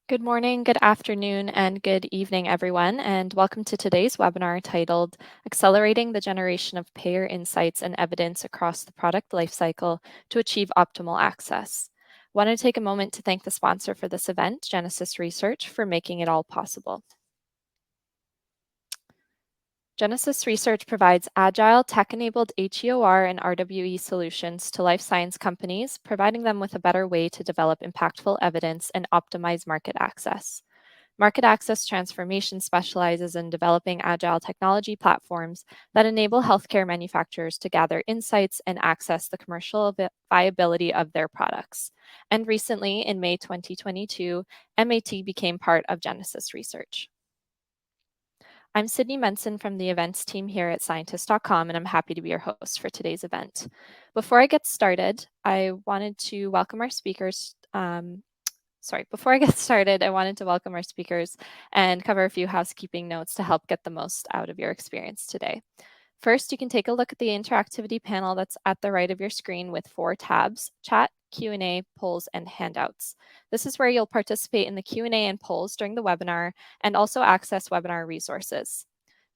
Good morning, good afternoon, and good evening, everyone, and welcome to today's webinar titled Accelerating the Generation of Payer Insights and Evidence Across the Product Lifecycle to Achieve Optimal Access. I want to take a moment to thank the sponsor for this event, Genesis Research, for making it all possible. Genesis Research provides agile, tech-enabled HEOR and RWE solutions to life science companies, providing them with a better way to develop impactful evidence and optimize market access. Market Access Transformation specializes in developing agile technology platforms that enable healthcare manufacturers to gather insights and access the commercial viability of their products. And recently, in May 2022, MAT became part of Genesis Research. I'm Sydney Menson from the events team here at scientist.com, and I'm happy to be your host for today's event. Before I get started, I wanted to welcome our speakers. Before I get started, I wanted to welcome our speakers and cover a few housekeeping notes to help get the most out of your experience today. First, you can take a look at the interactivity panel that's at the right of your screen with 4 tabs: Chat, Q&A, Polls, and Handouts. This is where you'll participate in the Q&A and polls during the webinar and also access webinar resources.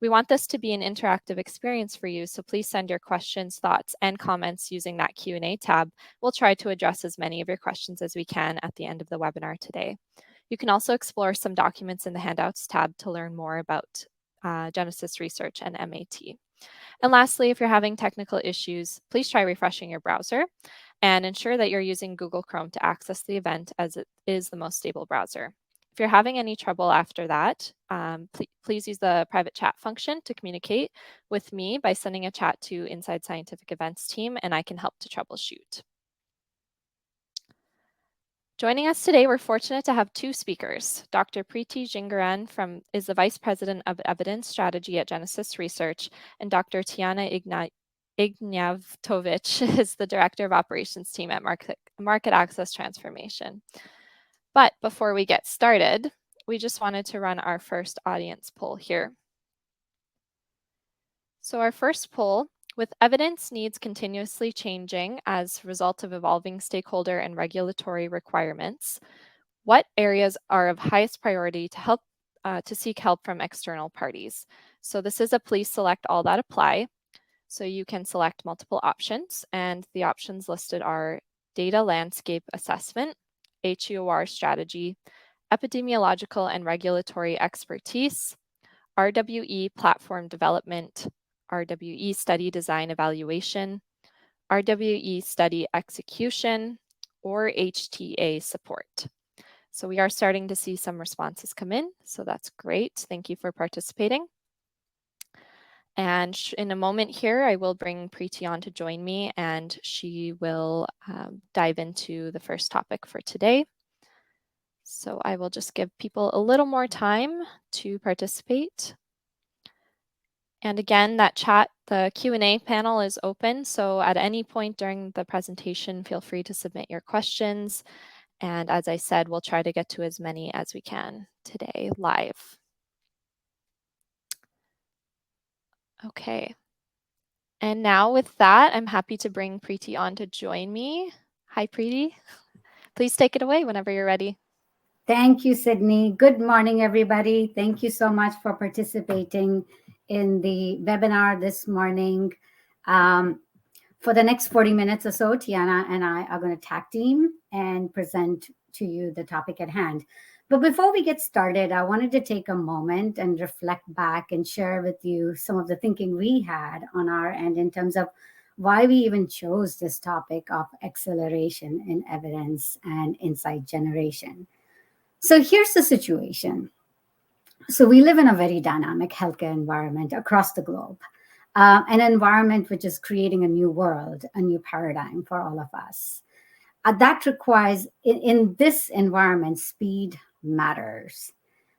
We want this to be an interactive experience for you, so please send your questions, thoughts, and comments using that Q&A tab. We'll try to address as many of your questions as we can at the end of the webinar today. You can also explore some documents in the Handouts tab to learn more about Genesis Research and MAT. And lastly, if you're having technical issues, please try refreshing your browser and ensure that you're using Google Chrome to access the event, as it is the most stable browser. If you're having any trouble after that, please use the private chat function to communicate with me by sending a chat to Inside Scientific Events team, and I can help to troubleshoot. Joining us today, we're fortunate to have 2 speakers. Dr. Priti Jhingran is the Vice President of Evidence Strategy at Genesis Research, and Dr. Tijana Ignjatovic is the Director of Operations Team at Market Access Transformation. But before we get started, we just wanted to run our first audience poll here. So our first poll: with evidence needs continuously changing as a result of evolving stakeholder and regulatory requirements, what areas are of highest priority to seek help from external parties? So this is a please select all that apply. So you can select multiple options, and the options listed are data landscape assessment, HEOR strategy, epidemiological and regulatory expertise, RWE platform development, RWE study design evaluation, RWE study execution, or HTA support. So we are starting to see some responses come in, so that's great. Thank you for participating. And in a moment here, I will bring Priti on to join me, and she will dive into the first topic for today. So I will just give people a little more time to participate. And again, that chat, the Q&A panel is open, so at any point during the presentation, feel free to submit your questions. And as I said, we'll try to get to as many as we can today live. Okay. And now with that, I'm happy to bring Priti on to join me. Hi, Priti. Please take it away whenever you're ready. Thank you, Sydney. Good morning, everybody. Thank you so much for participating in the webinar this morning. For the next 40 minutes or so, Tijana and I are going to tag team and present to you the topic at hand. But before we get started, I wanted to take a moment and reflect back and share with you some of the thinking we had on our end in terms of why we even chose this topic of acceleration in evidence and insight generation. So here's the situation. So we live in a very dynamic healthcare environment across the globe, an environment which is creating a new world, a new paradigm for all of us. That requires, in this environment, speed matters.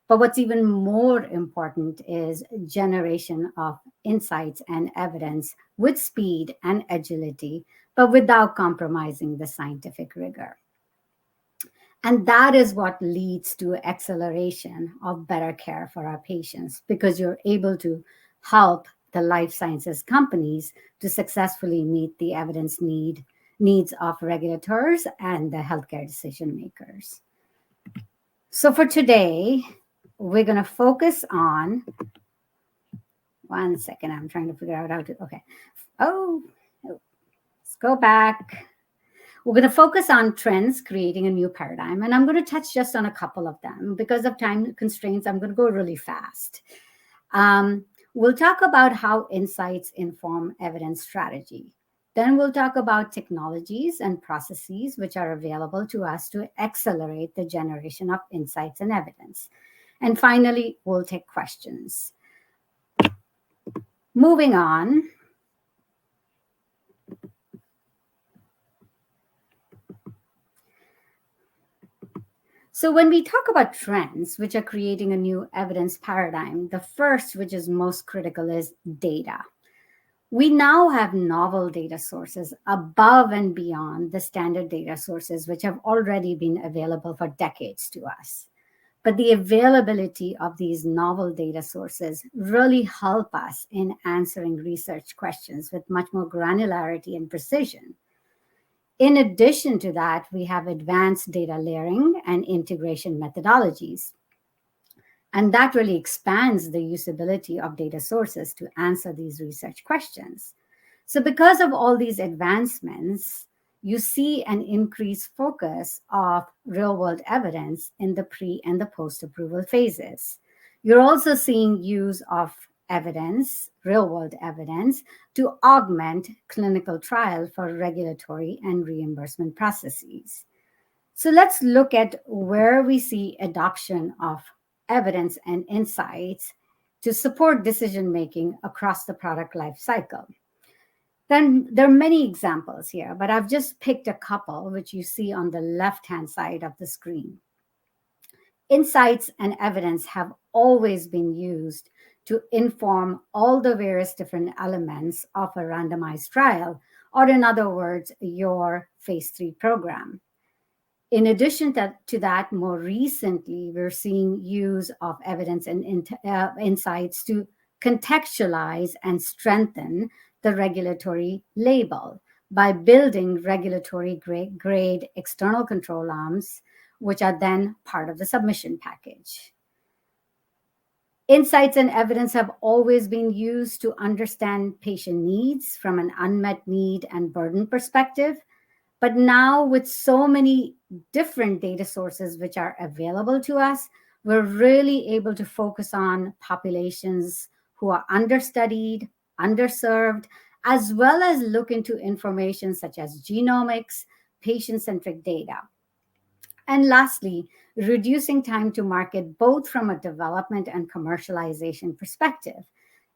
But what's even more important is generation of insights and evidence with speed and agility, but without compromising the scientific rigor. And that is what leads to acceleration of better care for our patients, because you're able to help the life sciences companies to successfully meet the evidence needs of regulators and the healthcare decision makers. So for today, we're going to focus on, one second, I'm trying to figure out how to, okay. Oh, let's go back. We're going to focus on trends creating a new paradigm, and I'm going to touch just on a couple of them. Because of time constraints, I'm going to go really fast. We'll talk about how insights inform evidence strategy. Then we'll talk about technologies and processes which are available to us to accelerate the generation of insights and evidence. And finally, we'll take questions. Moving on. So when we talk about trends which are creating a new evidence paradigm, the first, which is most critical, is data. We now have novel data sources above and beyond the standard data sources, which have already been available for decades to us. But the availability of these novel data sources really help us in answering research questions with much more granularity and precision. In addition to that, we have advanced data layering and integration methodologies. And that really expands the usability of data sources to answer these research questions. So because of all these advancements, you see an increased focus of real-world evidence in the pre and the post-approval phases. You're also seeing use of evidence, real-world evidence, to augment clinical trial for regulatory and reimbursement processes. So let's look at where we see adoption of evidence and insights to support decision-making across the product life cycle. Then there are many examples here, but I've just picked a couple, which you see on the left-hand side of the screen. Insights and evidence have always been used to inform all the various different elements of a randomized trial, or in other words, your phase 3 program. In addition to that, more recently, we're seeing use of evidence and insights to contextualize and strengthen the regulatory label by building regulatory grade external control arms, which are then part of the submission package. Insights and evidence have always been used to understand patient needs from an unmet need and burden perspective. But now, with so many different data sources which are available to us, we're really able to focus on populations who are understudied, underserved, as well as look into information such as genomics, patient-centric data. And lastly, reducing time to market, both from a development and commercialization perspective.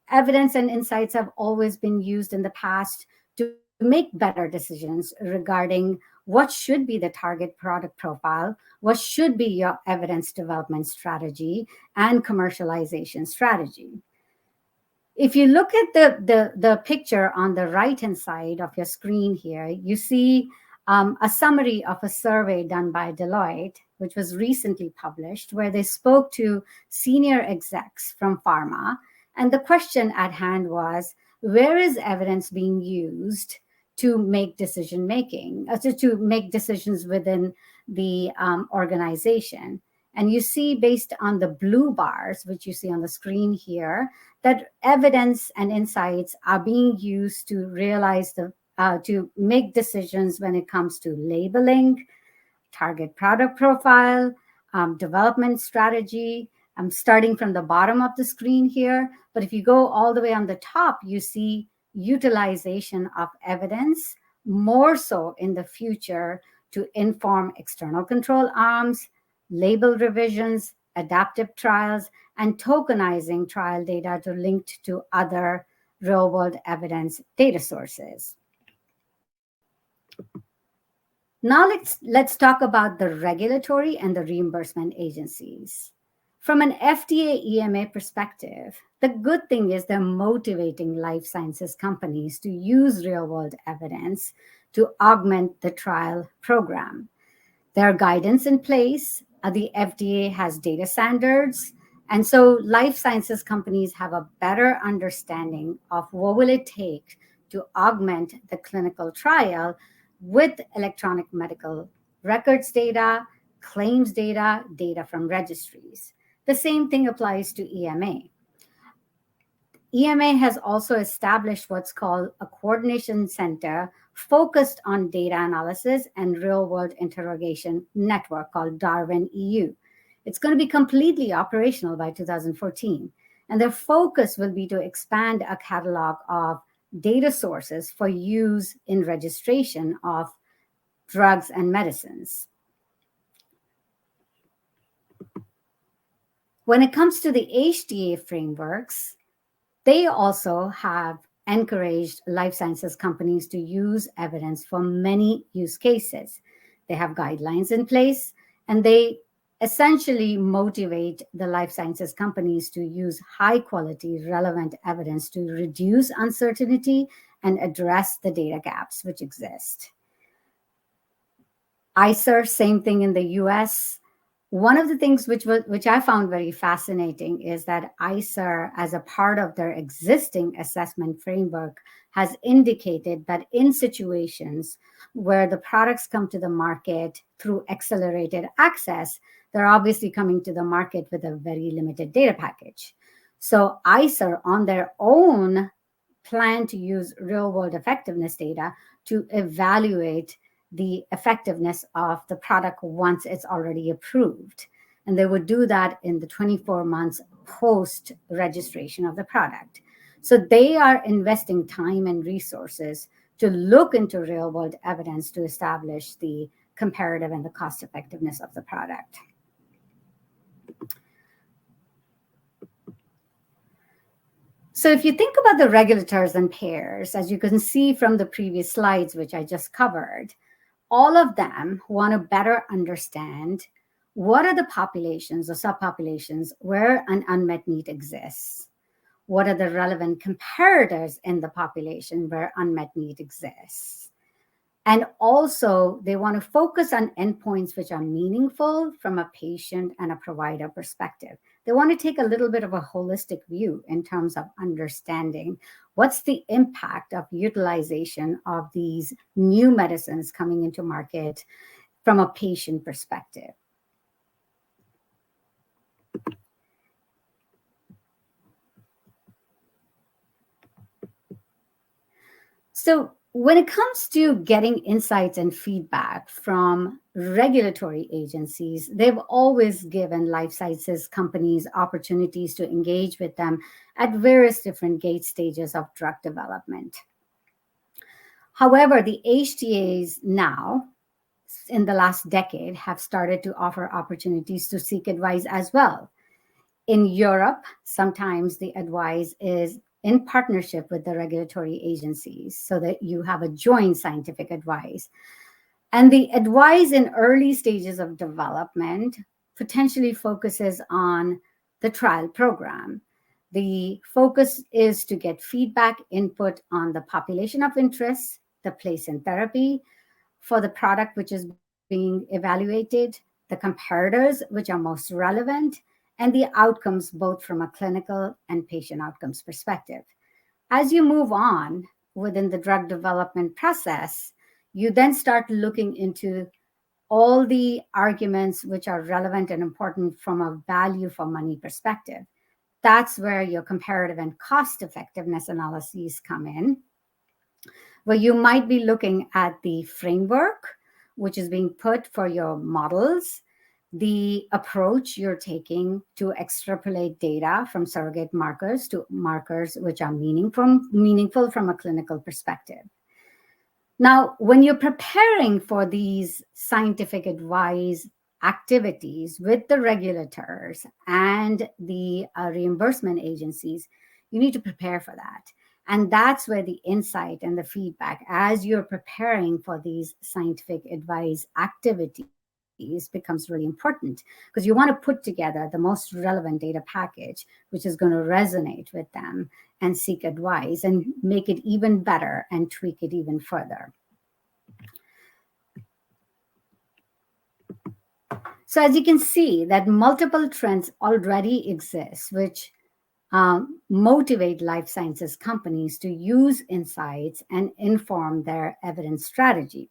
Evidence and insights have always been used in the past to make better decisions regarding what should be the target product profile, what should be your evidence development strategy and commercialization strategy. If you look at the picture on the right-hand side of your screen here, you see a summary of a survey done by Deloitte, which was recently published, where they spoke to senior execs from pharma. And the question at hand was, where is evidence being used to make decision making, to make decisions within the organization? And you see, based on the blue bars, which you see on the screen here, that evidence and insights are being used to realize to make decisions when it comes to labeling, target product profile, development strategy. I'm starting from the bottom of the screen here, but if you go all the way on the top, you see utilization of evidence more so in the future to inform external control arms, label revisions, adaptive trials, and tokenizing trial data to link to other real-world evidence data sources. Now let's talk about the regulatory and the reimbursement agencies. From an FDA EMA perspective, the good thing is they're motivating life sciences companies to use real-world evidence to augment the trial program. There are guidance in place. The FDA has data standards. And so life sciences companies have a better understanding of what will it take to augment the clinical trial with electronic medical records data, claims data, data from registries. The same thing applies to EMA. EMA has also established what's called a coordination center focused on data analysis and real-world interrogation network called Darwin EU. It's going to be completely operational by 2014, and their focus will be to expand a catalog of data sources for use in registration of drugs and medicines. When it comes to the HTA frameworks, they also have encouraged life sciences companies to use evidence for many use cases. They have guidelines in place, and they essentially motivate the life sciences companies to use high quality, relevant evidence to reduce uncertainty and address the data gaps which exist. ICER, same thing in the US. One of the things which I found very fascinating is that ICER, as a part of their existing assessment framework, has indicated that in situations where the products come to the market through accelerated access, they're obviously coming to the market with a very limited data package. So ICER on their own plan to use real-world effectiveness data to evaluate the effectiveness of the product once it's already approved. And they would do that in the 24 months post registration of the product. So they are investing time and resources to look into real world evidence to establish the comparative and the cost effectiveness of the product. So if you think about the regulators and payers, as you can see from the previous slides, which I just covered, all of them want to better understand what are the populations or subpopulations where an unmet need exists. What are the relevant comparators in the population where unmet need exists? And also, they want to focus on endpoints which are meaningful from a patient and a provider perspective. They want to take a little bit of a holistic view in terms of understanding what's the impact of utilization of these new medicines coming into market from a patient perspective. So when it comes to getting insights and feedback from regulatory agencies, they've always given life sciences companies opportunities to engage with them at various different gate stages of drug development. However, the HTAs now, in the last decade, have started to offer opportunities to seek advice as well. In Europe, sometimes the advice is in partnership with the regulatory agencies so that you have a joint scientific advice. And the advice in early stages of development potentially focuses on the trial program. The focus is to get feedback, input on the population of interest, the place in therapy for the product which is being evaluated, the comparators which are most relevant, and the outcomes both from a clinical and patient outcomes perspective. As you move on within the drug development process, you then start looking into all the arguments which are relevant and important from a value for money perspective. That's where your comparative and cost effectiveness analyses come in, where you might be looking at the framework which is being put for your models, the approach you're taking to extrapolate data from surrogate markers to markers which are meaningful from a clinical perspective. Now, when you're preparing for these scientific advice activities with the regulators and the reimbursement agencies, you need to prepare for that. And that's where the insight and the feedback, as you're preparing for these scientific advice activities, becomes really important, because you want to put together the most relevant data package, which is going to resonate with them and seek advice and make it even better and tweak it even further. So as you can see, that multiple trends already exist, which motivate life sciences companies to use insights and inform their evidence strategy.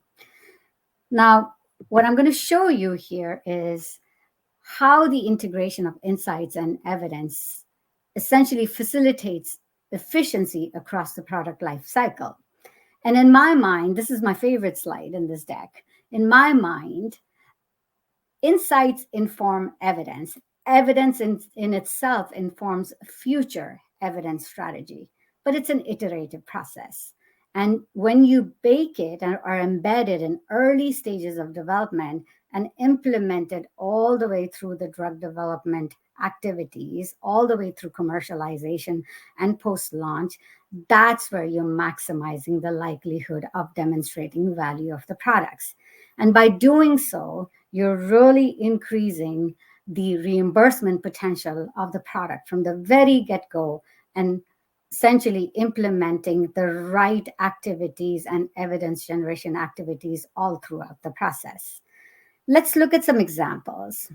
Now, What I'm going to show you here is how the integration of insights and evidence essentially facilitates efficiency across the product life cycle. And in my mind, this is my favorite slide in this deck. In my mind, insights inform evidence. Evidence in itself informs future evidence strategy, but it's an iterative process. And when you bake it and are embedded in early stages of development and implemented all the way through the drug development activities, all the way through commercialization and post launch, that's where you're maximizing the likelihood of demonstrating value of the products. And by doing so, you're really increasing the reimbursement potential of the product from the very get go and essentially implementing the right activities and evidence generation activities all throughout the process. Let's look at some examples.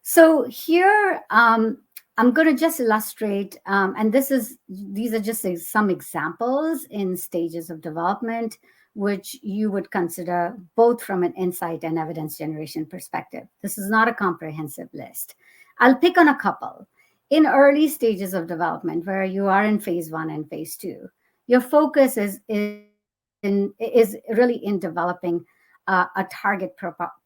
So here, I'm going to just illustrate, and these are just some examples in stages of development, which you would consider both from an insight and evidence generation perspective. This is not a comprehensive list. I'll pick on a couple. In early stages of development, where you are in phase 1 and phase 2, your focus is really in developing a target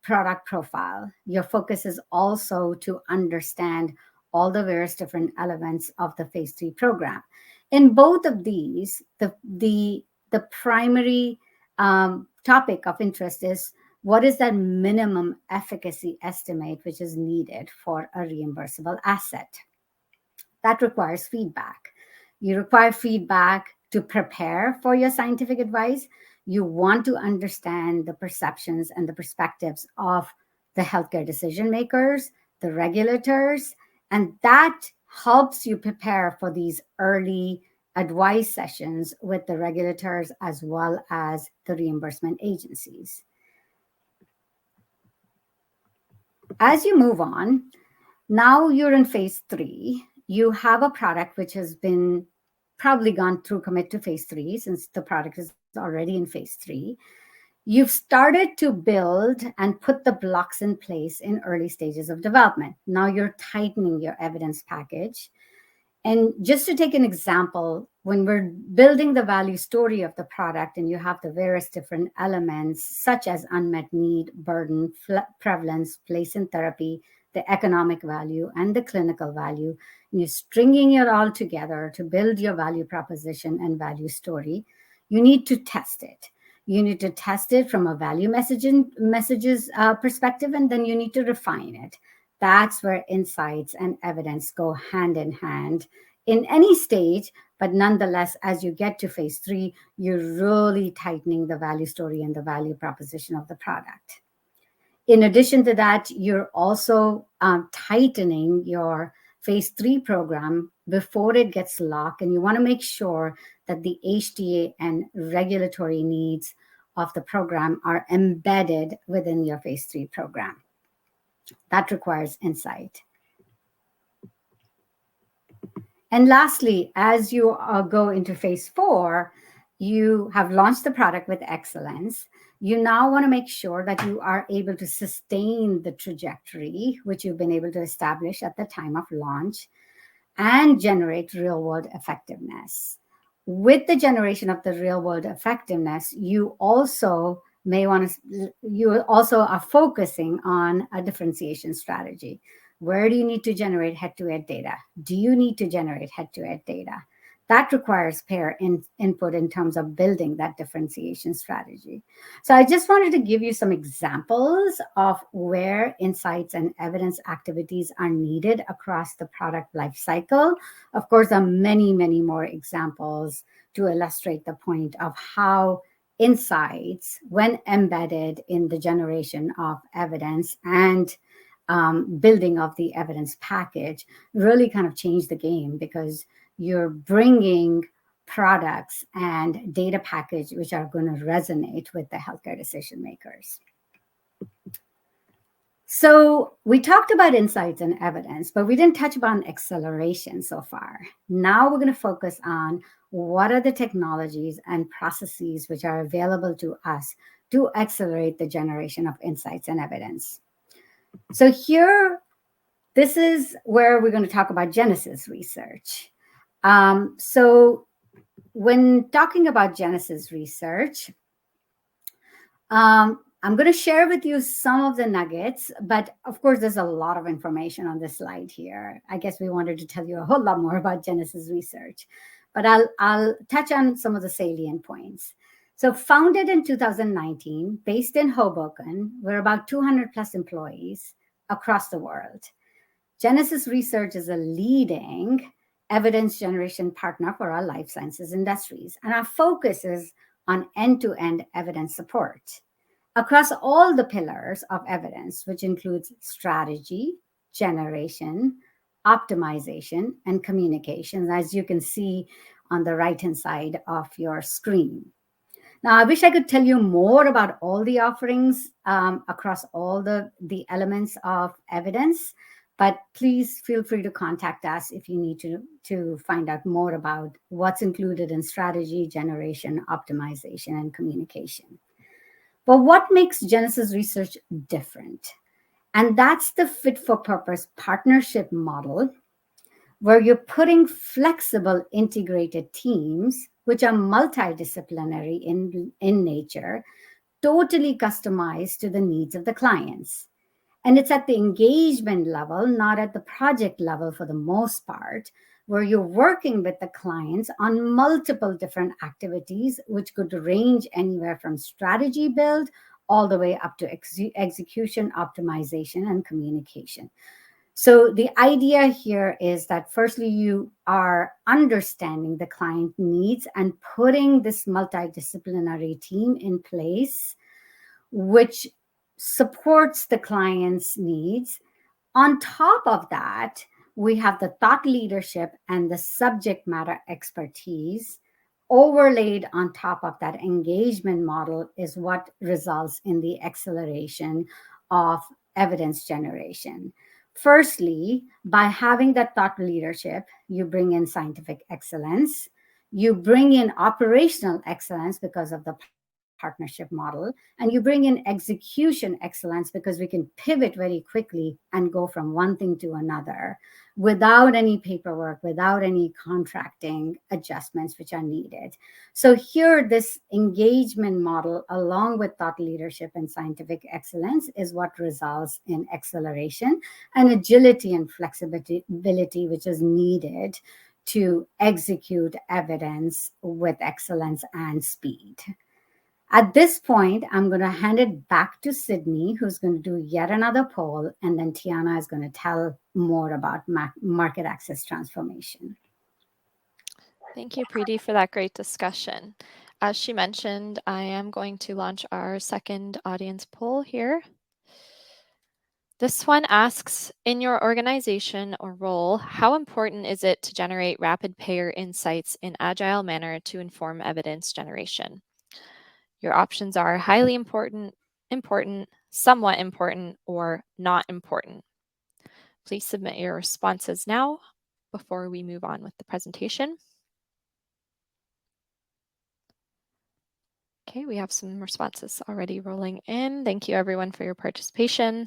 product profile. Your focus is also to understand all the various different elements of the phase 3 program. In both of these, the primary topic of interest is what is that minimum efficacy estimate which is needed for a reimbursable asset. That requires feedback. You require feedback to prepare for your scientific advice. You want to understand the perceptions and the perspectives of the healthcare decision makers, the regulators, and that helps you prepare for these early advice sessions with the regulators as well as the reimbursement agencies. As you move on, now you're in phase 3. You have a product which has been probably gone through commit to phase 3 since the product is already in phase 3. You've started to build and put the blocks in place in early stages of development. Now you're tightening your evidence package. And just to take an example, when we're building the value story of the product and you have the various different elements such as unmet need, burden, prevalence, place in therapy, the economic value, and the clinical value, and you're stringing it all together to build your value proposition and value story, you need to test it. You need to test it from a value messages perspective, and then you need to refine it. That's where insights and evidence go hand in hand in any stage, but nonetheless, as you get to phase 3, you're really tightening the value story and the value proposition of the product. In addition to that, you're also tightening your phase 3 program before it gets locked, and you want to make sure that the HTA and regulatory needs of the program are embedded within your phase 3 program. That requires insight. And lastly, as you go into phase 4, you have launched the product with excellence. You now want to make sure that you are able to sustain the trajectory, which you've been able to establish at the time of launch, and generate real-world effectiveness. With the generation of the real-world effectiveness, you also are focusing on a differentiation strategy. Where do you need to generate head-to-head data? Do you need to generate head-to-head data? That requires payer input in terms of building that differentiation strategy. So I just wanted to give you some examples of where insights and evidence activities are needed across the product life cycle. Of course, there are many, many more examples to illustrate the point of how insights, when embedded in the generation of evidence and building of the evidence package, really kind of change the game, because you're bringing products and data package which are going to resonate with the healthcare decision makers. So we talked about insights and evidence, but we didn't touch upon acceleration so far. Now we're going to focus on what are the technologies and processes which are available to us to accelerate the generation of insights and evidence. So here, this is where we're going to talk about Genesis research. So when talking about Genesis research, I'm going to share with you some of the nuggets, but of course, there's a lot of information on this slide here. I guess we wanted to tell you a whole lot more about Genesis research, but I'll touch on some of the salient points. So, founded in 2019, based in Hoboken, we're about 200 plus employees across the world. Genesis Research is a leading evidence generation partner for our life sciences industries, and our focus is on end-to-end evidence support across all the pillars of evidence, which includes strategy, generation, optimization, and communications, as you can see on the right-hand side of your screen. Now, I wish I could tell you more about all the offerings across all the elements of evidence, but please feel free to contact us if you need to find out more about what's included in strategy, generation, optimization, and communication. But what makes Genesis Research different? And that's the fit for purpose partnership model, where you're putting flexible integrated teams, which are multidisciplinary in nature, totally customized to the needs of the clients. And it's at the engagement level, not at the project level for the most part, where you're working with the clients on multiple different activities, which could range anywhere from strategy build all the way up to execution, optimization, and communication. So the idea here is that firstly, you are understanding the client needs and putting this multidisciplinary team in place, which supports the client's needs. On top of that, we have the thought leadership and the subject matter expertise overlaid on top of that engagement model is what results in the acceleration of evidence generation. Firstly, by having that thought leadership, you bring in scientific excellence, you bring in operational excellence because of the partnership model, and you bring in execution excellence because we can pivot very quickly and go from one thing to another without any paperwork, without any contracting adjustments which are needed. So here, this engagement model, along with thought leadership and scientific excellence, is what results in acceleration and agility and flexibility, which is needed to execute evidence with excellence and speed. At this point, I'm going to hand it back to Sydney, who's going to do yet another poll, and then Tijana is going to tell more about market access transformation. Thank you, Priti, for that great discussion. As she mentioned, I am going to launch our second audience poll here. This one asks, in your organization or role, how important is it to generate rapid payer insights in agile manner to inform evidence generation? Your options are highly important, important, somewhat important, or not important. Please submit your responses now before we move on with the presentation. Okay, we have some responses already rolling in. Thank you everyone for your participation.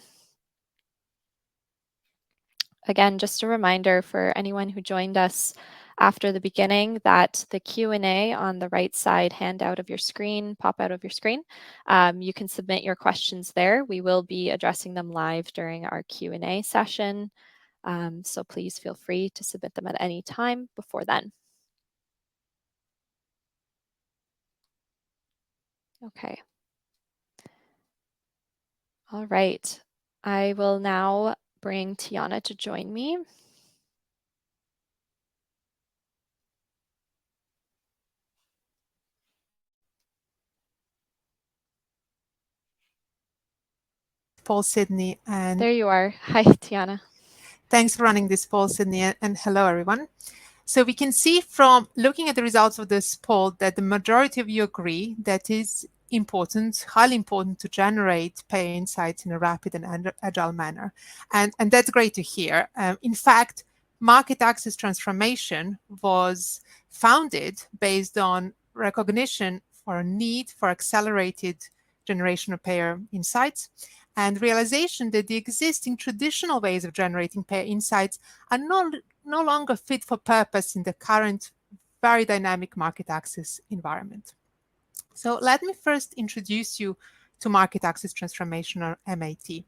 Again, just a reminder for anyone who joined us after the beginning that the Q&A on the right side handout of your screen, pop out of your screen, you can submit your questions there. We will be addressing them live during our Q&A session. So please feel free to submit them at any time before then. Okay. All right. I will now bring Tijana to join me. Poll, Sydney. And there you are. Hi, Tijana. Thanks for running this poll, Sydney, and hello, everyone. So we can see from looking at the results of this poll that the majority of you agree that it important, highly important to generate payer insights in a rapid and agile manner. And that's great to hear. In fact, market access transformation was founded based on recognition for a need for accelerated generation of payer insights and realization that the existing traditional ways of generating payer insights are no longer fit for purpose in the current very dynamic market access environment. So let me first introduce you to Market Access Transformation, or MAT.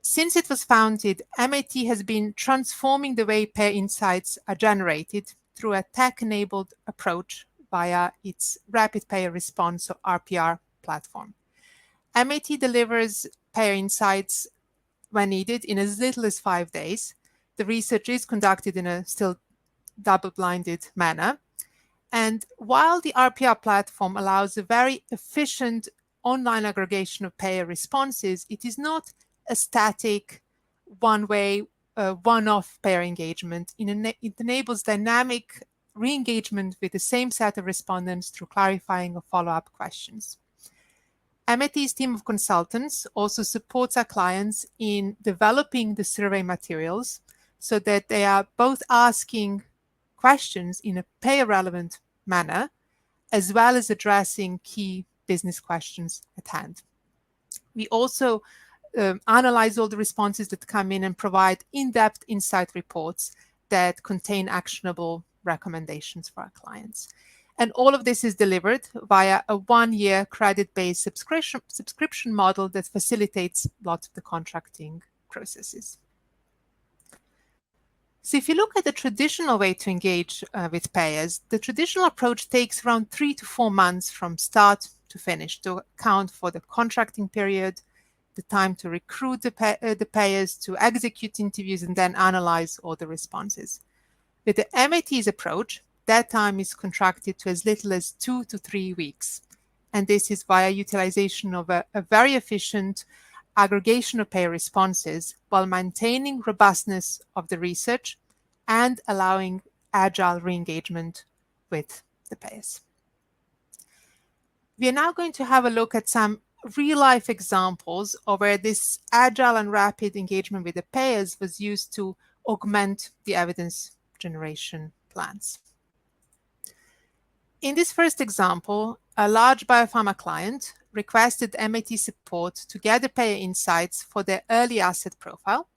Since it was founded, MAT has been transforming the way payer insights are generated through a tech-enabled approach via its Rapid Payer Response, or RPR, platform. MAT delivers payer insights when needed in as little as 5 days. The research is conducted in a still double-blinded manner. And while the RPR platform allows a very efficient online aggregation of payer responses, it is not a static, one-way, one-off payer engagement. It enables dynamic re-engagement with the same set of respondents through clarifying or follow-up questions. MAT's team of consultants also supports our clients in developing the survey materials so that they are both asking questions in a payer-relevant manner, as well as addressing key business questions at hand. We also analyze all the responses that come in and provide in-depth insight reports that contain actionable recommendations for our clients. And all of this is delivered via a one-year credit-based subscription model that facilitates lots of the contracting processes. So if you look at the traditional way to engage with payers, the traditional approach takes around 3 to 4 months from start to finish to account for the contracting period, the time to recruit the payers, to execute interviews, and then analyze all the responses. With the MAT's approach, that time is contracted to as little as 2 to 3 weeks. And this is via utilization of a very efficient aggregation of payer responses while maintaining robustness of the research and allowing agile re-engagement with the payers. We are now going to have a look at some real-life examples of where this agile and rapid engagement with the payers was used to augment the evidence generation plans. In this first example, a large biopharma client requested MAT support to gather payer insights for their early asset profile.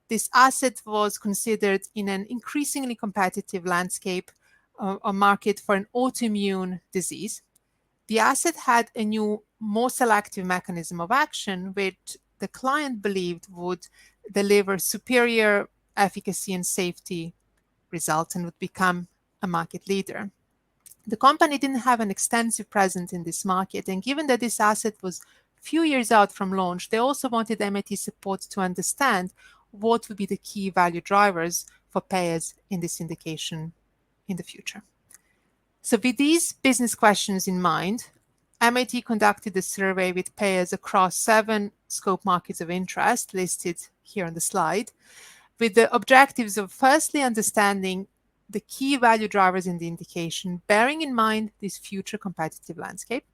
This asset was considered in an increasingly competitive landscape or market for an autoimmune disease. The asset had a new, more selective mechanism of action, which the client believed would deliver superior efficacy and safety results and would become a market leader. The company didn't have an extensive presence in this market, and given that this asset was a few years out from launch, they also wanted MAT support to understand what would be the key value drivers for payers in this indication in the future. So with these business questions in mind, MAT conducted a survey with payers across 7 scope markets of interest listed here on the slide, with the objectives of firstly understanding the key value drivers in the indication, bearing in mind this future competitive landscape.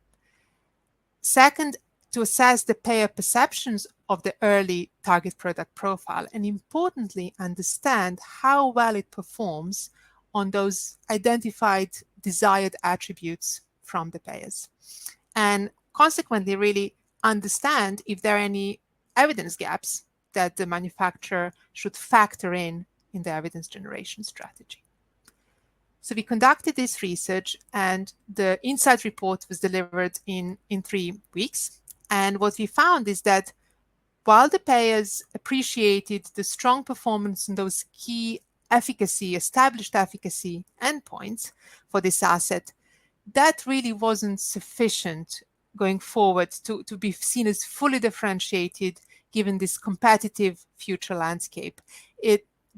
Second, to assess the payer perceptions of the early target product profile, and importantly, understand how well it performs on those identified desired attributes from the payers. And consequently, really understand if there are any evidence gaps that the manufacturer should factor in the evidence generation strategy. So we conducted this research, and the insight report was delivered in 3 weeks. And what we found is that while the payers appreciated the strong performance in those key established efficacy endpoints for this asset, that really wasn't sufficient going forward to be seen as fully differentiated given this competitive future landscape.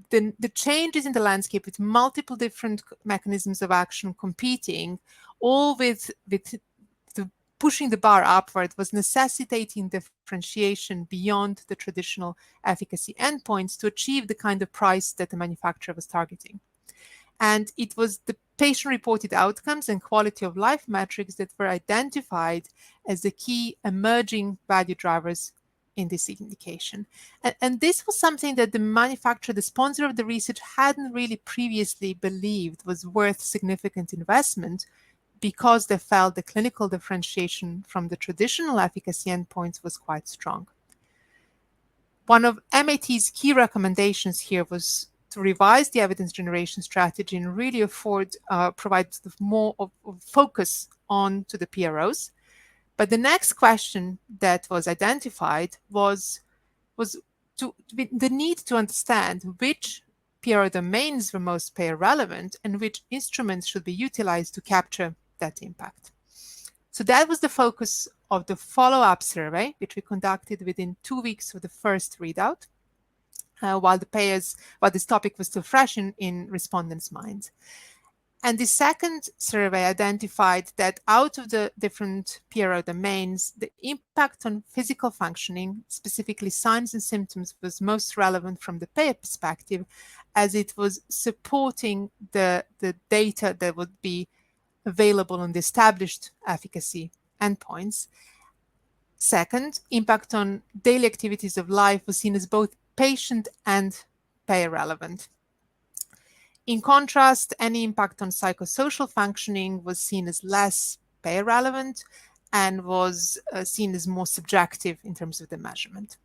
The changes in the landscape with multiple different mechanisms of action competing, all with pushing the bar upward, was necessitating differentiation beyond the traditional efficacy endpoints to achieve the kind of price that the manufacturer was targeting. And it was the patient-reported outcomes and quality of life metrics that were identified as the key emerging value drivers in this indication. And this was something that the manufacturer, the sponsor of the research, hadn't really previously believed was worth significant investment, because they felt the clinical differentiation from the traditional efficacy endpoints was quite strong. One of MAT's key recommendations here was to revise the evidence generation strategy and really provide more of focus on to the PROs. But the next question that was identified was the need to understand which PRO domains were most payer relevant and which instruments should be utilized to capture that impact. So that was the focus of the follow-up survey, which we conducted within 2 weeks of the first readout, while this topic was still fresh in respondents' minds. And the second survey identified that out of the different PRO domains, the impact on physical functioning, specifically signs and symptoms, was most relevant from the payer perspective, as it was supporting the data that would be available on the established efficacy endpoints. Second, impact on daily activities of life was seen as both patient and payer relevant. In contrast, any impact on psychosocial functioning was seen as less payer relevant and was seen as more subjective in terms of the measurement.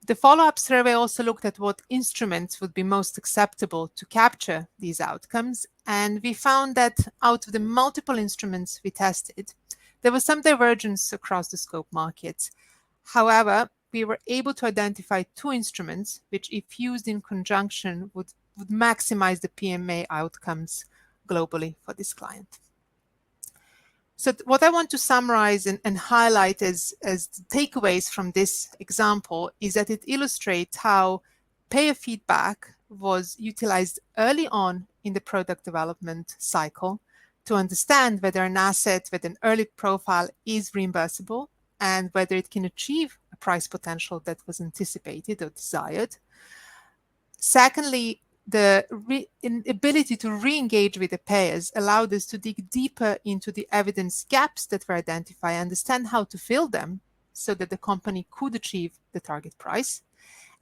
The follow-up survey also looked at what instruments would be most acceptable to capture these outcomes, and we found that out of the multiple instruments we tested, there was some divergence across the scope markets. However, we were able to identify 2 instruments which, if used in conjunction, would maximize the PMA outcomes globally for this client. So what I want to summarize and highlight as takeaways from this example is that it illustrates how payer feedback was utilized early on in the product development cycle to understand whether an asset with an early profile is reimbursable and whether it can achieve a price potential that was anticipated or desired. Secondly, the ability to re-engage with the payers allowed us to dig deeper into the evidence gaps that were identified, understand how to fill them so that the company could achieve the target price.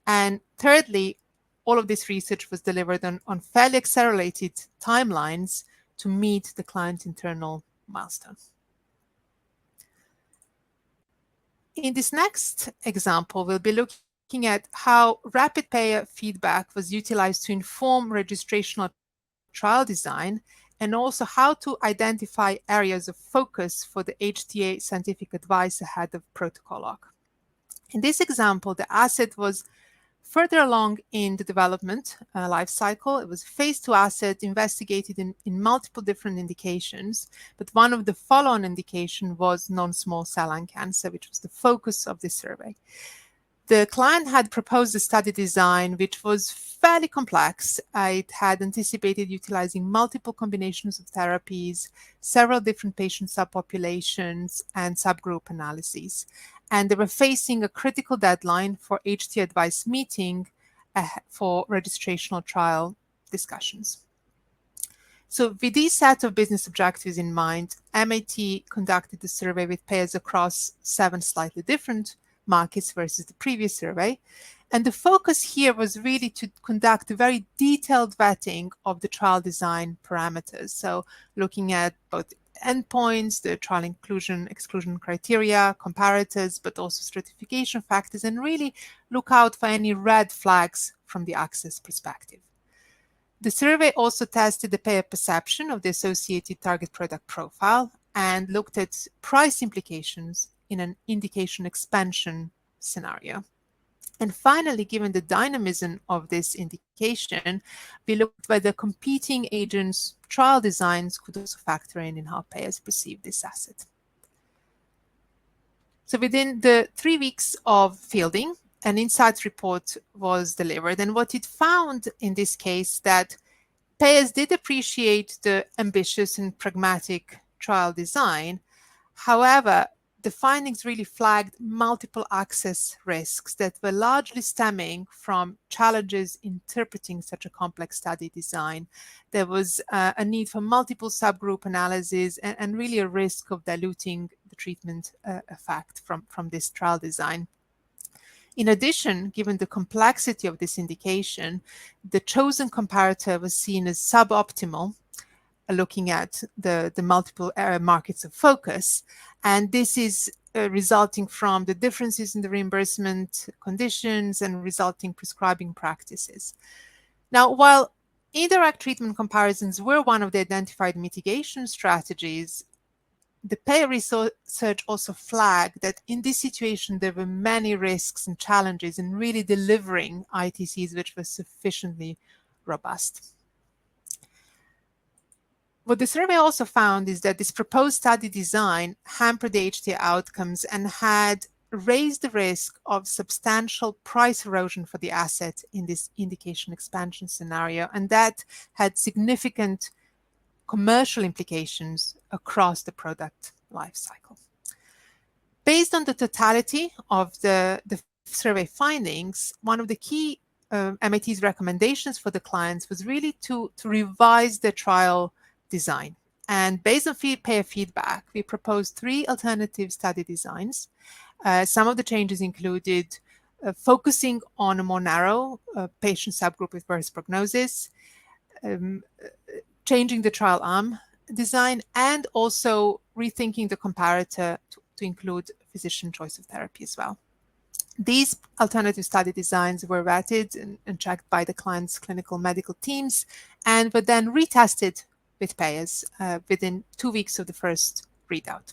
And thirdly, all of this research was delivered on fairly accelerated timelines to meet the client's internal milestones. In this next example, we'll be looking at how rapid payer feedback was utilized to inform registrational trial design, and also how to identify areas of focus for the HTA scientific advice ahead of protocol lock. In this example, the asset was further along in the development life cycle. It was phase 2 asset investigated in multiple different indications, but one of the follow-on indication was non-small cell lung cancer, which was the focus of this survey. The client had proposed a study design which was fairly complex. It had anticipated utilizing multiple combinations of therapies, several different patient subpopulations, and subgroup analyses. And they were facing a critical deadline for HT advice meeting for registrational trial discussions. So with these set of business objectives in mind, MAT conducted the survey with payers across 7 slightly different markets versus the previous survey. And the focus here was really to conduct a very detailed vetting of the trial design parameters. So looking at both endpoints, the trial inclusion/exclusion criteria, comparators, but also stratification factors, and really look out for any red flags from the access perspective. The survey also tested the payer perception of the associated target product profile and looked at price implications in an indication expansion scenario. And finally, given the dynamism of this indication, we looked whether competing agents' trial designs could also factor in how payers perceive this asset. So within the 3 weeks of fielding, an insights report was delivered. And what it found in this case that payers did appreciate the ambitious and pragmatic trial design. However, the findings really flagged multiple access risks that were largely stemming from challenges interpreting such a complex study design. There was a need for multiple subgroup analysis and really a risk of diluting the treatment effect from this trial design. In addition, given the complexity of this indication, the chosen comparator was seen as suboptimal, looking at the multiple markets of focus. And this is resulting from the differences in the reimbursement conditions and resulting prescribing practices. Now, while indirect treatment comparisons were one of the identified mitigation strategies, the payer research also flagged that in this situation, there were many risks and challenges in really delivering ITCs which were sufficiently robust. What the survey also found is that this proposed study design hampered the HTA outcomes and had raised the risk of substantial price erosion for the asset in this indication expansion scenario, and that had significant commercial implications across the product lifecycle. Based on the totality of the survey findings, one of the key MIT's recommendations for the clients was really to revise the trial design. And based on payer feedback, we proposed 3 alternative study designs. Some of the changes included focusing on a more narrow patient subgroup with worse prognosis, changing the trial arm design, and also rethinking the comparator to include physician choice of therapy as well. These alternative study designs were vetted and checked by the client's clinical medical teams and were then retested with payers within 2 weeks of the first readout.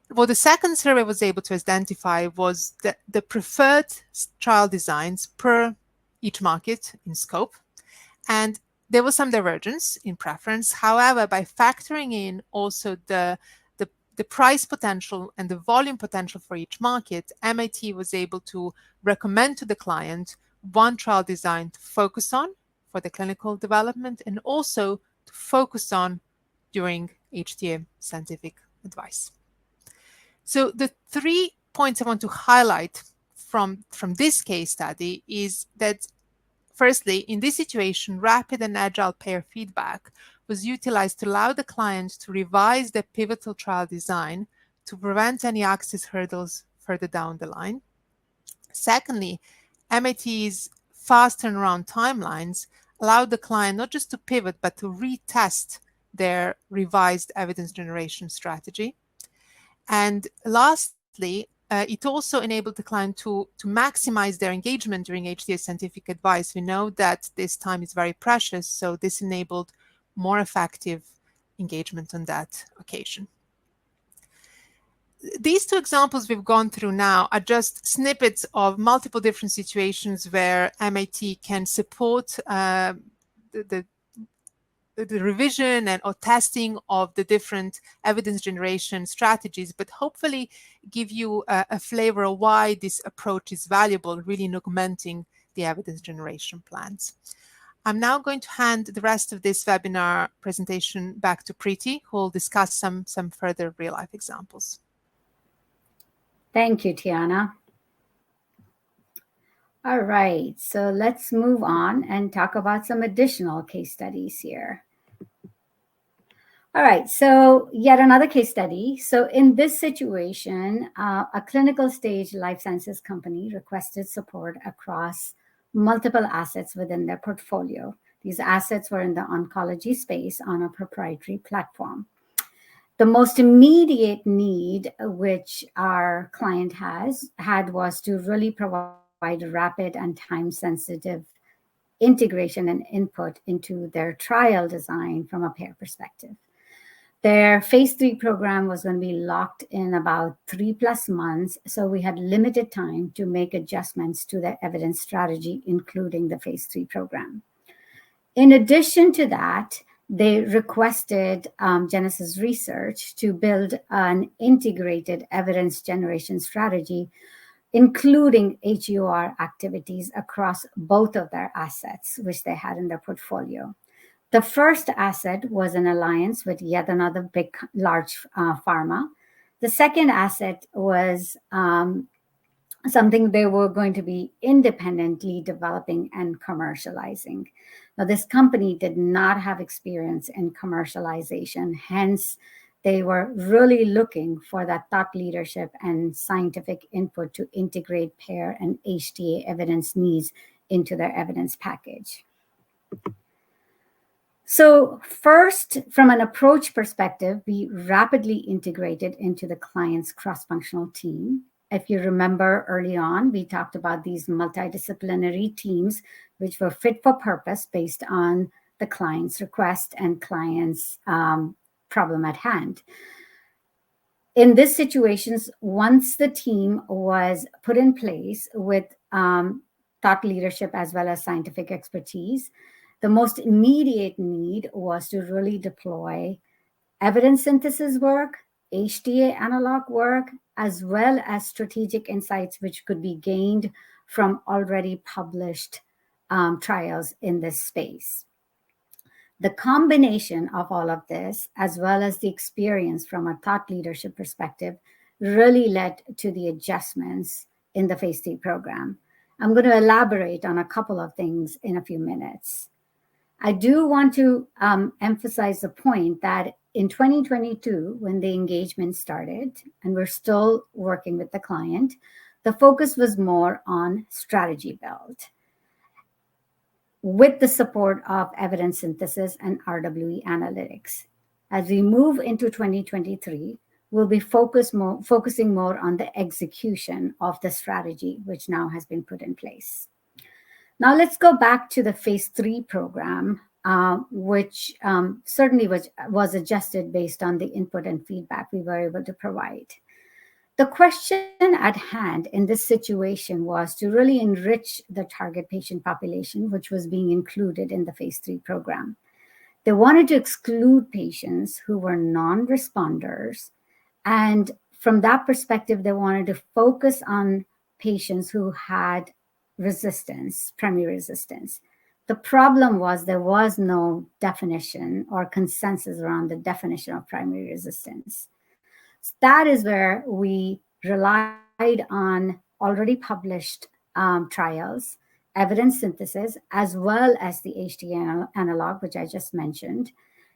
What the second survey was able to identify was the preferred trial designs per each market in scope, and there was some divergence in preference. However, by factoring in also the price potential and the volume potential for each market, MIT was able to recommend to the client one trial design to focus on for the clinical development and also to focus on during HTA scientific advice. So the 3 points I want to highlight from this case study is that, firstly, in this situation, rapid and agile payer feedback was utilized to allow the client to revise the pivotal trial design to prevent any access hurdles further down the line. Secondly, MIT's fast turnaround timelines allowed the client not just to pivot, but to retest their revised evidence generation strategy. And lastly, it also enabled the client to maximize their engagement during HTA scientific advice. We know that this time is very precious, so this enabled more effective engagement on that occasion. These 2 examples we've gone through now are just snippets of multiple different situations where MIT can support the revision or testing of the different evidence generation strategies, but hopefully give you a flavor of why this approach is valuable, really in augmenting the evidence generation plans. I'm now going to hand the rest of this webinar presentation back to Priti, who will discuss some further real-life examples. Thank you, Tijana. All right, so let's move on and talk about some additional case studies here. All right, so yet another case study. So in this situation, a clinical stage life sciences company requested support across multiple assets within their portfolio. These assets were in the oncology space on a proprietary platform. The most immediate need which our client had was to really provide rapid and time-sensitive integration and input into their trial design from a payer perspective. Their phase 3 program was going to be locked in about 3+ months, so we had limited time to make adjustments to their evidence strategy, including the phase 3 program. In addition to that, they requested Genesis Research to build an integrated evidence generation strategy, including HEOR activities across both of their assets, which they had in their portfolio. The first asset was an alliance with yet another large pharma. The second asset was something they were going to be independently developing and commercializing. Now, this company did not have experience in commercialization, hence, they were really looking for that thought leadership and scientific input to integrate pair and HTA evidence needs into their evidence package. So first, from an approach perspective, we rapidly integrated into the client's cross-functional team. If you remember early on, we talked about these multidisciplinary teams, which were fit for purpose based on the client's request and client's problem at hand. In these situations, once the team was put in place with thought leadership as well as scientific expertise, the most immediate need was to really deploy evidence synthesis work, HTA analog work, as well as strategic insights which could be gained from already published trials in this space. The combination of all of this, as well as the experience from a thought leadership perspective, really led to the adjustments in the phase 3 program. I'm going to elaborate on a couple of things in a few minutes. I do want to emphasize the point that in 2022, when the engagement started, and we're still working with the client, the focus was more on strategy build with the support of evidence synthesis and RWE analytics. As we move into 2023, we'll be focusing more on the execution of the strategy, which now has been put in place. Now let's go back to the phase 3 program, which certainly was adjusted based on the input and feedback we were able to provide. The question at hand in this situation was to really enrich the target patient population, which was being included in the phase 3 program. They wanted to exclude patients who were non-responders. And from that perspective, they wanted to focus on patients who had resistance, primary resistance. The problem was there was no definition or consensus around the definition of primary resistance. So that is where we relied on already published trials, evidence synthesis, as well as the HTA analog, which I just mentioned.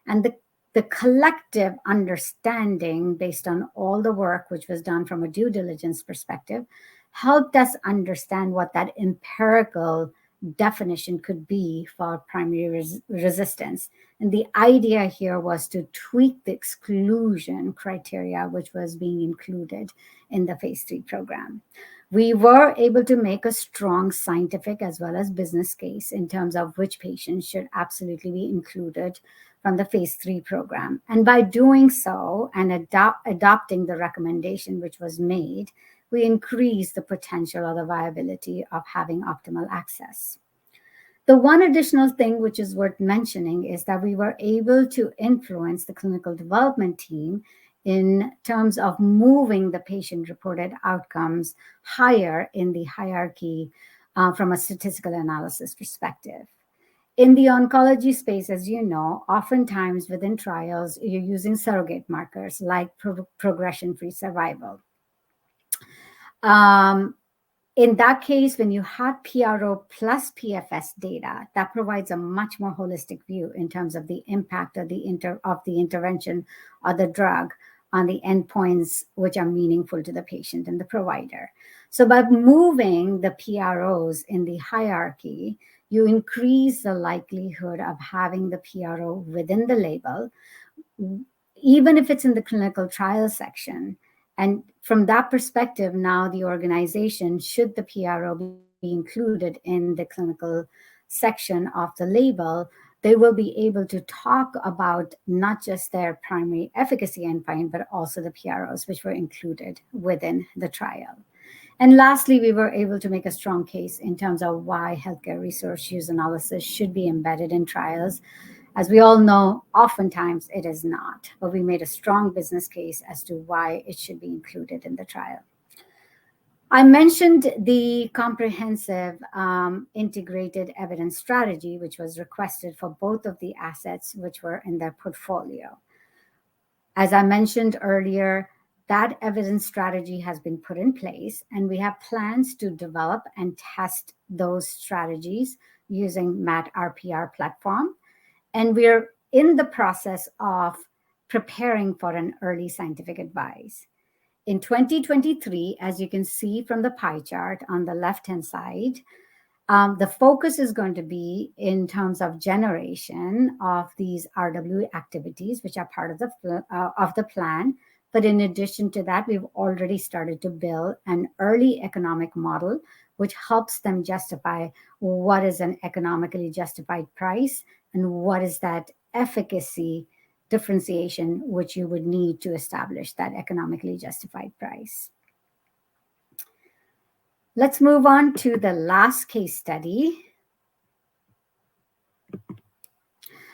And the collective understanding based on all the work which was done from a due diligence perspective helped us understand what that empirical definition could be for primary resistance. And the idea here was to tweak the exclusion criteria, which was being included in the phase 3 program. We were able to make a strong scientific as well as business case in terms of which patients should absolutely be included from the phase 3 program. And by doing so and adopting the recommendation which was made, we increase the potential or the viability of having optimal access. The one additional thing which is worth mentioning is that we were able to influence the clinical development team in terms of moving the patient-reported outcomes higher in the hierarchy from a statistical analysis perspective. In the oncology space, as you know, oftentimes within trials, you're using surrogate markers like progression-free survival. In that case, when you have PRO plus PFS data, that provides a much more holistic view in terms of the impact of the intervention or the drug on the endpoints which are meaningful to the patient and the provider. So by moving the PROs in the hierarchy, you increase the likelihood of having the PRO within the label, even if it's in the clinical trial section. And from that perspective, now the organization, should the PRO be included in the clinical section of the label, they will be able to talk about not just their primary efficacy endpoint, but also the PROs, which were included within the trial. And lastly, we were able to make a strong case in terms of why healthcare resource use analysis should be embedded in trials. As we all know, oftentimes it is not, but we made a strong business case as to why it should be included in the trial. I mentioned the comprehensive integrated evidence strategy, which was requested for both of the assets which were in their portfolio. As I mentioned earlier, That evidence strategy has been put in place, and we have plans to develop and test those strategies using MAT RPR platform. And we're in the process of preparing for an early scientific advice. In 2023, as you can see from the pie chart on the left-hand side, the focus is going to be in terms of generation of these RW activities, which are part of the plan. But in addition to that, we've already started to build an early economic model, which helps them justify what is an economically justified price and what is that efficacy differentiation which you would need to establish that economically justified price. Let's move on to the last case study.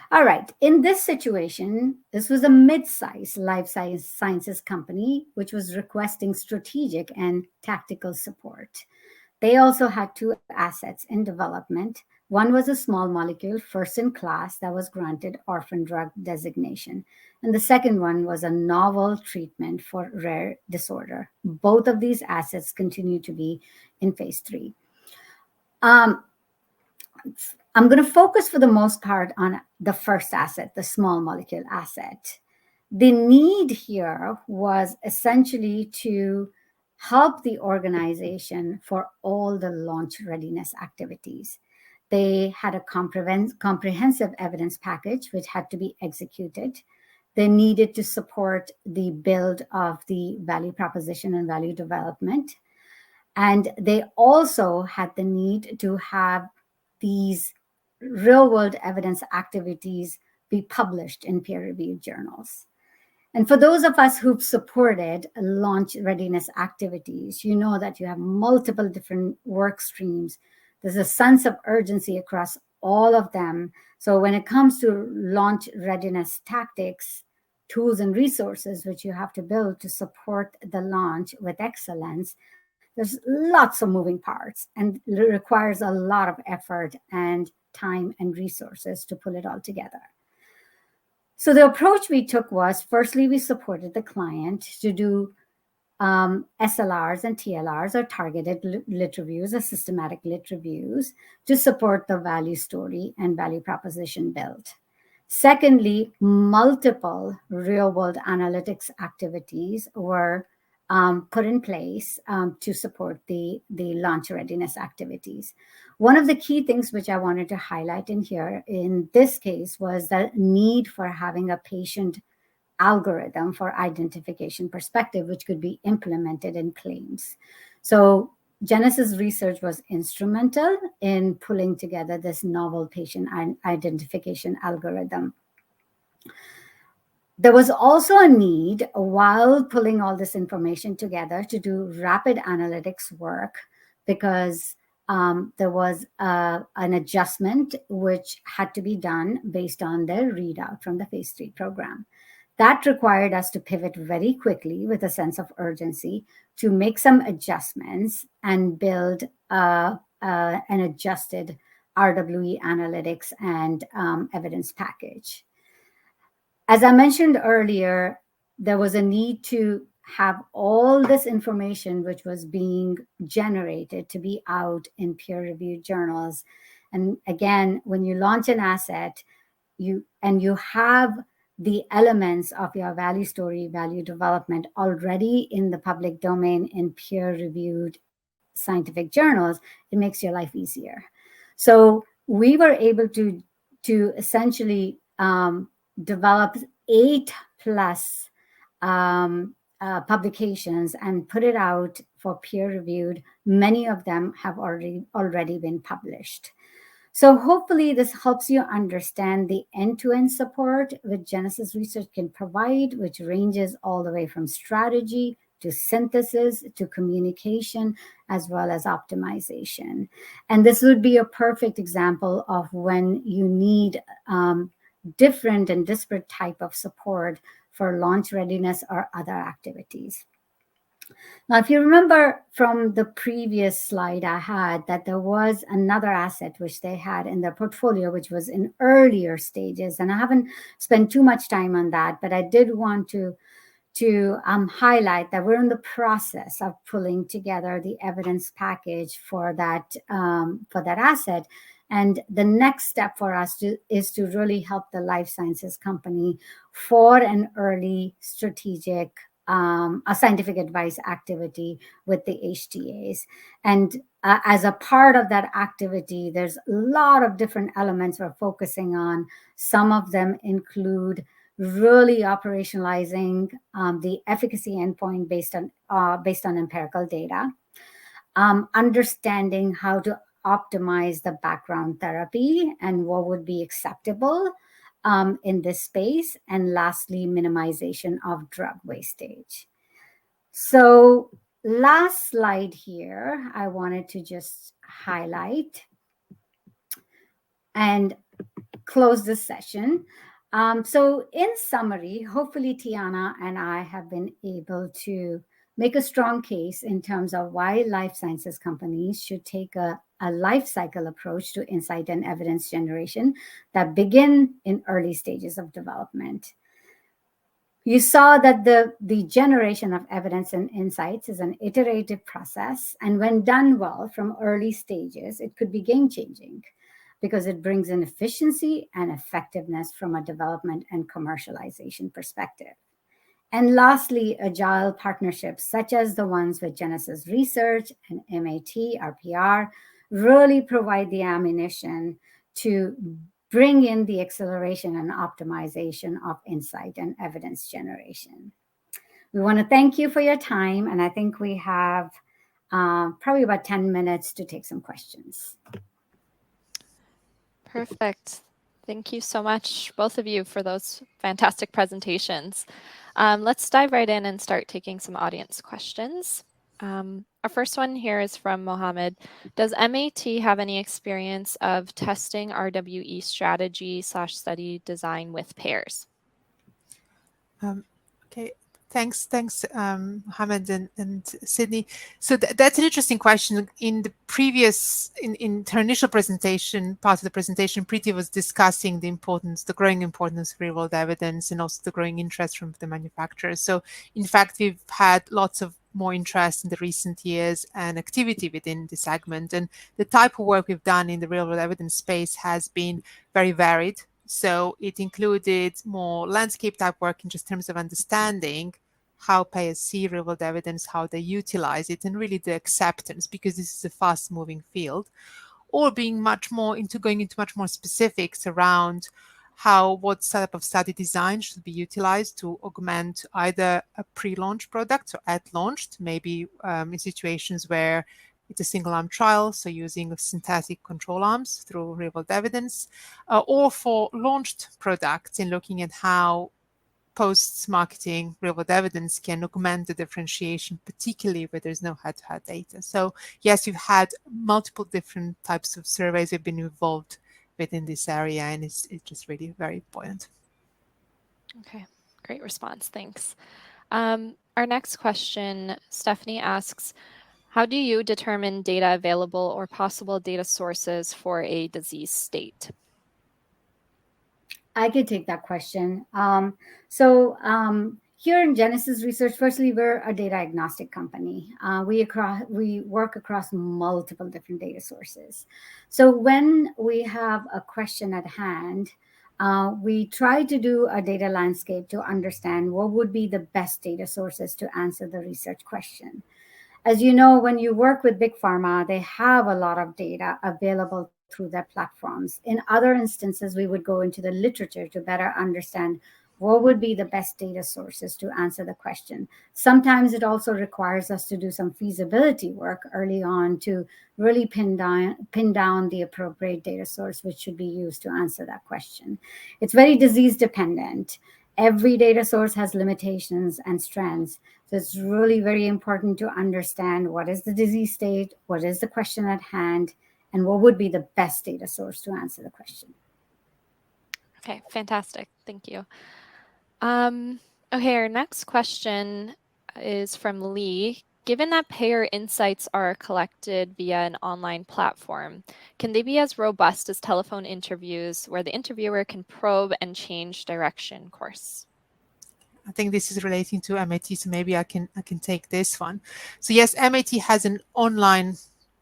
All right, in this situation, this was a mid-sized life sciences company which was requesting strategic and tactical support. They also had two assets in development. One was a small molecule, first in class, that was granted orphan drug designation. And the second one was a novel treatment for rare disorder. Both of these assets continue to be in phase 3. I'm going to focus for the most part on the first asset, the small molecule asset. The need here was essentially to help the organization for all the launch readiness activities. They had a comprehensive evidence package which had to be executed. They needed to support the build of the value proposition and value development. And they also had the need to have these real-world evidence activities be published in peer-reviewed journals. And for those of us who've supported launch readiness activities, you know that you have multiple different work streams. There's a sense of urgency across all of them. So when it comes to launch readiness tactics, tools and resources which you have to build to support the launch with excellence, there's lots of moving parts and it requires a lot of effort and time and resources to pull it all together. So the approach we took was, firstly, we supported the client to do SLRs and TLRs, or targeted lit reviews, or systematic lit reviews, to support the value story and value proposition build. Secondly, multiple real-world analytics activities were put in place to support the launch readiness activities. One of the key things which I wanted to highlight in here, in this case, was the need for having a patient algorithm for identification perspective, which could be implemented in claims. So Genesis Research was instrumental in pulling together this novel patient identification algorithm. There was also a need, while pulling all this information together, to do rapid analytics work, because there was an adjustment which had to be done based on their readout from the phase 3 program. That required us to pivot very quickly with a sense of urgency to make some adjustments and build an adjusted RWE analytics and evidence package. As I mentioned earlier, there was a need to have all this information which was being generated to be out in peer-reviewed journals. And again, when you launch an asset, you have the elements of your value story, value development already in the public domain in peer-reviewed scientific journals, it makes your life easier. So we were able to essentially develop 8+ publications and put it out for peer-reviewed. Many of them have already been published. So hopefully this helps you understand the end-to-end support which Genesis Research can provide, which ranges all the way from strategy to synthesis to communication, as well as optimization. And this would be a perfect example of when you need different and disparate type of support for launch readiness or other activities. Now, if you remember from the previous slide I had, that there was another asset which they had in their portfolio, which was in earlier stages. And I haven't spent too much time on that, but I did want to to highlight that we're in the process of pulling together the evidence package for that asset. And the next step for us is to really help the life sciences company for an early strategic a scientific advice activity with the HTAs. And as a part of that activity, there's a lot of different elements we're focusing on. Some of them include really operationalizing the efficacy endpoint based on empirical data, understanding how to optimize the background therapy and what would be acceptable in this space, and lastly, minimization of drug wastage. So last slide here, I wanted to just highlight and close this session. So in summary, hopefully Tijana and I have been able to make a strong case in terms of why life sciences companies should take a life cycle approach to insight and evidence generation that begin in early stages of development. You saw that the generation of evidence and insights is an iterative process, and when done well from early stages, it could be game-changing because it brings in efficiency and effectiveness from a development and commercialization perspective. And lastly, agile partnerships such as the ones with Genesis Research and MAT, RPR, really provide the ammunition to bring in the acceleration and optimization of insight and evidence generation. We want to thank you for your time, and I think we have probably about 10 minutes to take some questions. Perfect. Thank you so much, both of you, for those fantastic presentations. Let's dive right in and start taking some audience questions. Our first one here is from Mohammed. Does MAT have any experience of testing RWE strategy / study design with payers? Okay. Thanks, Mohammed and Sydney. So that's an interesting question. In the previous, in her initial presentation, part of the presentation, Priti was discussing the growing importance of real-world evidence and also the growing interest from the manufacturers. So in fact, we've had lots of more interest in the recent years and activity within the segment. And the type of work we've done in the real-world evidence space has been very varied. So it included more landscape type work in just terms of understanding how payers see real-world evidence, how they utilize it, and really the acceptance, because this is a fast-moving field, or being much more into going into much more specifics around what type of study design should be utilized to augment either a pre-launch product or at launch, maybe in situations where it's a single-arm trial, so using synthetic control arms through real-world evidence, or for launched products in looking at how post-marketing real-world evidence can augment the differentiation, particularly where there's no head-to-head data. So yes, we've had multiple different types of surveys have been involved within this area, and it's just really very important. Okay, great response. Thanks. Our next question, Stephanie asks, how do you determine data available or possible data sources for a disease state? I could take that question. Here in Genesis Research, firstly, we're a data agnostic company. We work across multiple different data sources. So when we have a question at hand, we try to do a data landscape to understand what would be the best data sources to answer the research question. As you know, when you work with big pharma, they have a lot of data available through their platforms. In other instances, we would go into the literature to better understand what would be the best data sources to answer the question. Sometimes it also requires us to do some feasibility work early on to really pin down the appropriate data source which should be used to answer that question. It's very disease dependent. Every data source has limitations and strengths. So it's really very important to understand what is the disease state, what is the question at hand, and what would be the best data source to answer the question. Okay, fantastic. Thank you. Okay, our next question is from Lee. Given that payer insights are collected via an online platform, can they be as robust as telephone interviews where the interviewer can probe and change direction course? I think this is relating to MIT, so maybe I can take this one. So yes, MIT has an online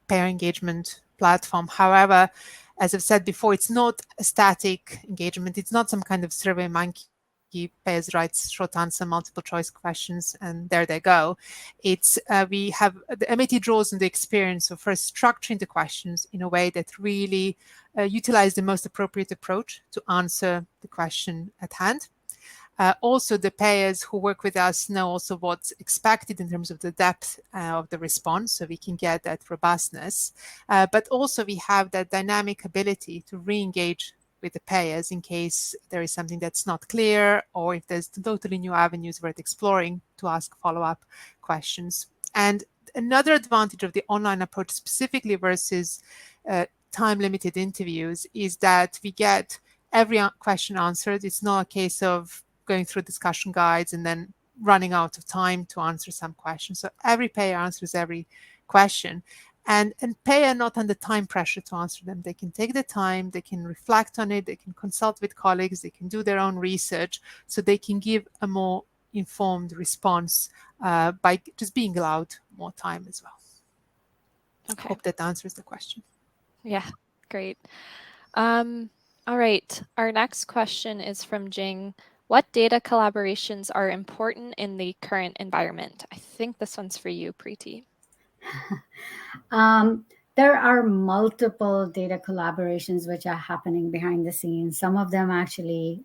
payer engagement platform. However, as I've said before, it's not a static engagement. It's not some kind of survey monkey. Payers writes short answer, multiple choice questions, and there they go. It's we have the MIT draws on the experience of first structuring the questions in a way that really utilize the most appropriate approach to answer the question at hand. Also, the payers who work with us know also what's expected in terms of the depth of the response, so we can get that robustness. But also we have that dynamic ability to re-engage with the payers in case there is something that's not clear, or if there's totally new avenues worth exploring to ask follow-up questions. And another advantage of the online approach specifically versus time-limited interviews is that we get every question answered. It's not a case of going through discussion guides and then running out of time to answer some questions. So every payer answers every question, and payer not under time pressure to answer them. They can take the time, they can reflect on it, they can consult with colleagues, they can do their own research, so they can give a more informed response by just being allowed more time as well. Okay. Hope that answers the question. Yeah, great. All right, our next question is from Jing. What data collaborations are important in the current environment? I think this one's for you, Priti. There are multiple data collaborations which are happening behind the scenes. Some of them actually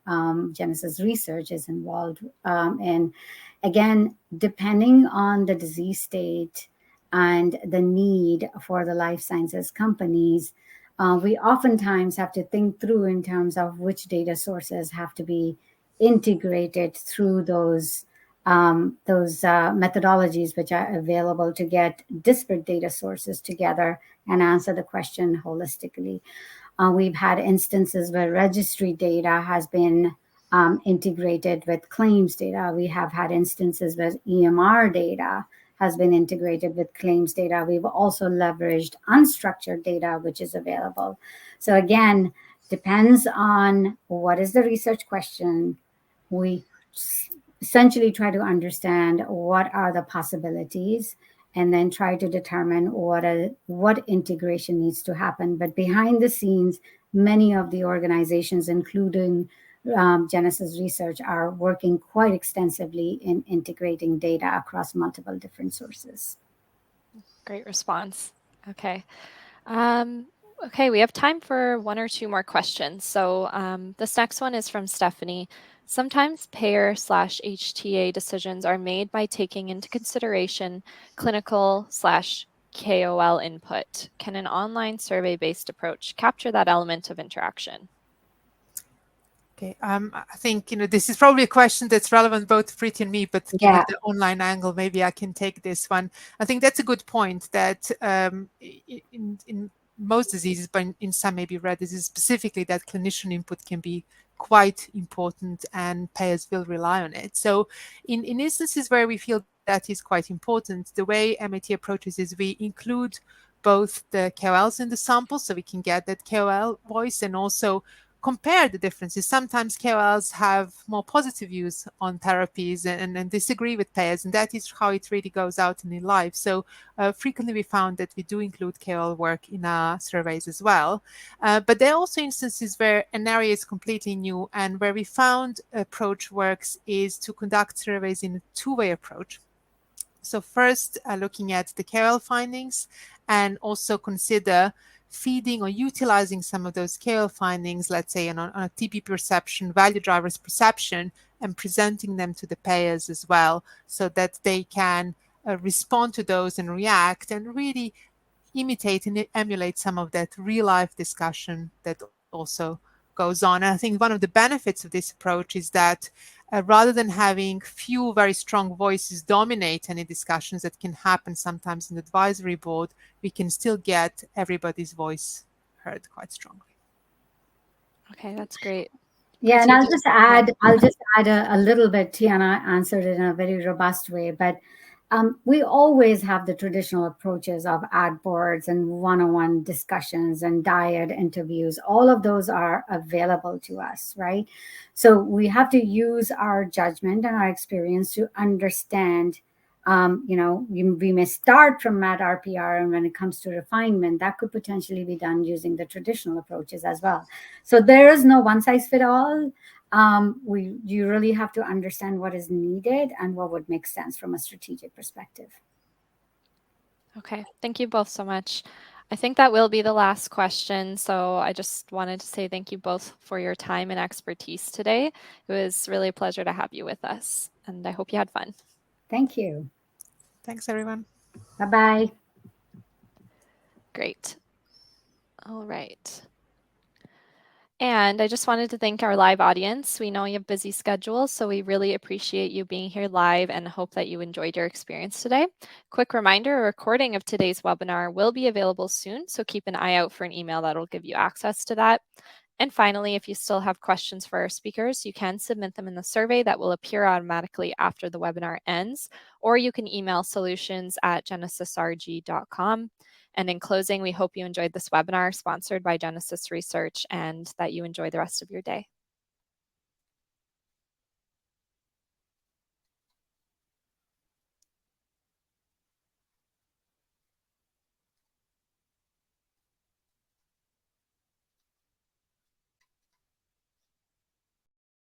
Genesis Research is involved in. Again, depending on the disease state and the need for the life sciences companies, we oftentimes have to think through in terms of which data sources have to be integrated through those methodologies which are available to get disparate data sources together and answer the question holistically. We've had instances where registry data has been integrated with claims data. We have had instances where EMR data has been integrated with claims data. We've also leveraged unstructured data, which is available. So again, depends on what is the research question. We essentially try to understand what are the possibilities and then try to determine what integration needs to happen. But behind the scenes, many of the organizations, including Genesis Research, are working quite extensively in integrating data across multiple different sources. Great response. Okay. Okay, we have time for one or two more questions. So this next one is from Stephanie. Sometimes payer/HTA decisions are made by taking into consideration clinical/KOL input. Can an online survey-based approach capture that element of interaction? Okay, I think this is probably a question that's relevant both to Priti and me, but given the online angle, maybe I can take this one. I think that's a good point that in most diseases, but in some maybe rare diseases specifically, that clinician input can be quite important and payers will rely on it. So in instances where we feel that is quite important, the way MIT approaches is we include both the KOLs in the sample so we can get that KOL voice and also compare the differences. Sometimes KOLs have more positive views on therapies and disagree with payers, and that is how it really goes out in life. So frequently we found that we do include KOL work in our surveys as well. But there are also instances where an area is completely new, and where we found approach works is to conduct surveys in a two-way approach. So first, looking at the KOL findings, and also consider feeding or utilizing some of those KOL findings, let's say on a TB perception, value drivers perception, and presenting them to the payers as well, so that they can respond to those and react and really imitate and emulate some of that real life discussion that also goes on. And I think one of the benefits of this approach is that rather than having few very strong voices dominate any discussions that can happen sometimes in the advisory board, we can still get everybody's voice heard quite strongly. Okay, that's great. Yeah, and I'll just add a little bit. Tijana answered it in a very robust way, but We always have the traditional approaches of ad boards and one-on-one discussions and diet interviews. All of those are available to us, right? So we have to use our judgment and our experience to understand. We may start from MAT RPR, and when it comes to refinement, that could potentially be done using the traditional approaches as well. So there is no one size fit all. You really have to understand what is needed and what would make sense from a strategic perspective. Okay, thank you both so much. I think that will be the last question. So I just wanted to say thank you both for your time and expertise today. It was really a pleasure to have you with us, and I hope you had fun. Thank you. Thanks, everyone. Bye-bye. Great. All right. And I just wanted to thank our live audience. We know you have busy schedules, so we really appreciate you being here live and hope that you enjoyed your experience today. Quick reminder, a recording of today's webinar will be available soon, so keep an eye out for an email that will give you access to that. And finally, if you still have questions for our speakers, you can submit them in the survey that will appear automatically after the webinar ends, or you can email solutions@genesisrg.com. And in closing, we hope you enjoyed this webinar sponsored by Genesis Research and that you enjoy the rest of your day.